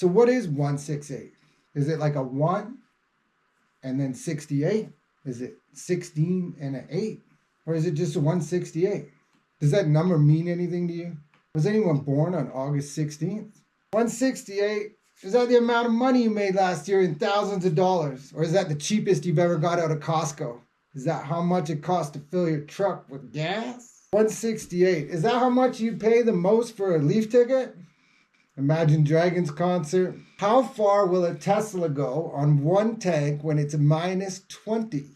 So what is 168? Is it like a 1 and then 68? Is it 16 and an 8? Or is it just a 168? Does that number mean anything to you? Was anyone born on August 16th? 168, is that the amount of money you made last year in thousands of dollars? Or is that the cheapest you've ever got out of Costco? Is that how much it costs to fill your truck with gas? 168, is that how much you pay the most for a Leaf ticket? Imagine Dragons concert. How far will a Tesla go on one tank when it's minus 20?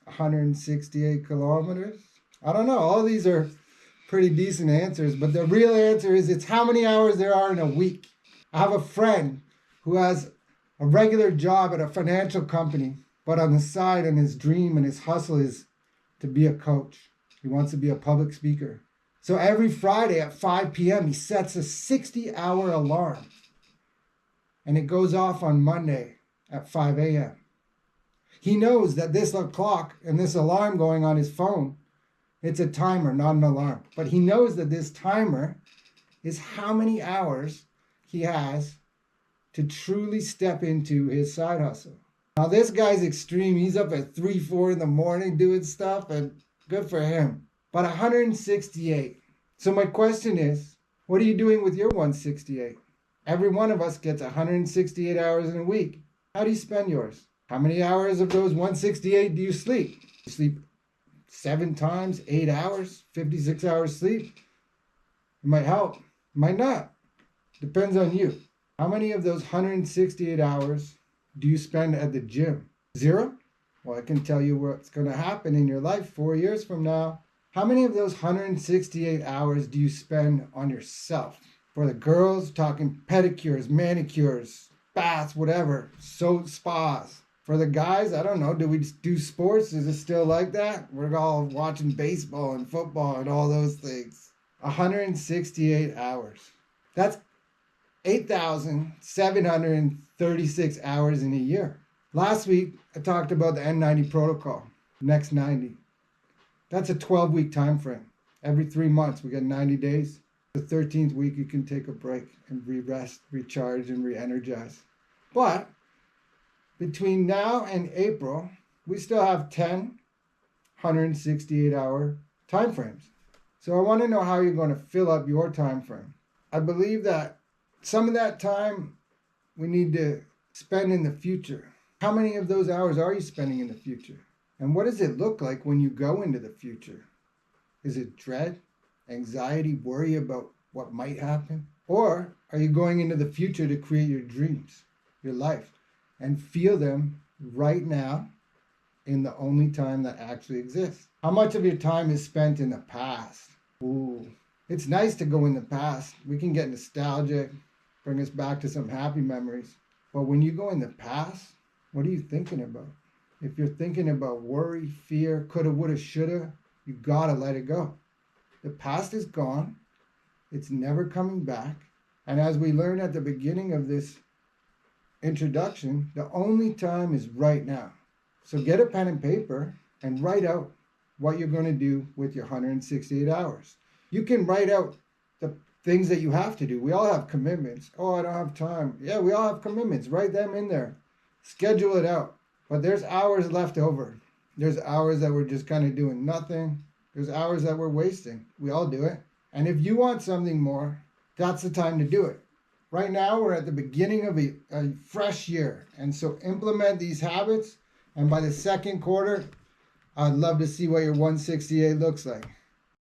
168 kilometers? I don't know. All these are pretty decent answers, but the real answer is it's how many hours there are in a week. I have a friend who has a regular job at a financial company, but on the side, and his dream and his hustle is to be a coach. He wants to be a public speaker. So every Friday at 5 p.m., he sets a 60-hour alarm. And it goes off on Monday at 5 a.m. He knows that this clock and this alarm going on his phone, it's a timer, not an alarm. But he knows that this timer is how many hours he has to truly step into his side hustle. Now this guy's extreme. He's up at 3, 4 in the morning doing stuff, and good for him. But 168. So my question is, what are you doing with your 168? Every one of us gets 168 hours in a week. How do you spend yours? How many hours of those 168 do you sleep? You sleep 7 times, 8 hours, 56 hours sleep. It might help, it might not. Depends on you. How many of those 168 hours do you spend at the gym? 0? Well, I can tell you what's going to happen in your life 4 years from now. How many of those 168 hours do you spend on yourself? For the girls, talking pedicures, manicures, baths, whatever, so spas. For the guys, I don't know, do we do sports? Is it still like that? We're all watching baseball and football and all those things. 168 hours. That's 8,736 hours in a year. Last week, I talked about the N90 protocol, next 90. That's a 12-week time frame. Every 3 months, we get 90 days. The 13th week, you can take a break and re-rest, recharge, and re-energize. But between now and April, we still have 10 168-hour time frames. So I want to know how you're going to fill up your time frame. I believe that some of that time we need to spend in the future. How many of those hours are you spending in the future? And what does it look like when you go into the future? Is it dread, anxiety, worry about what might happen? Or are you going into the future to create your dreams, your life, and feel them right now in the only time that actually exists? How much of your time is spent in the past? Ooh, it's nice to go in the past. We can get nostalgic, bring us back to some happy memories. But when you go in the past, what are you thinking about? If you're thinking about worry, fear, coulda, woulda, shoulda, you gotta let it go. The past is gone. It's never coming back. And as we learned at the beginning of this introduction, the only time is right now. So get a pen and paper and write out what you're going to do with your 168 hours. You can write out the things that you have to do. We all have commitments. Oh, I don't have time. Yeah, we all have commitments. Write them in there. Schedule it out. But there's hours left over. There's hours that we're just kind of doing nothing. There's hours that we're wasting. We all do it. And if you want something more, that's the time to do it. Right now, we're at the beginning of a fresh year. And so implement these habits. And by the second quarter, I'd love to see what your 168 looks like.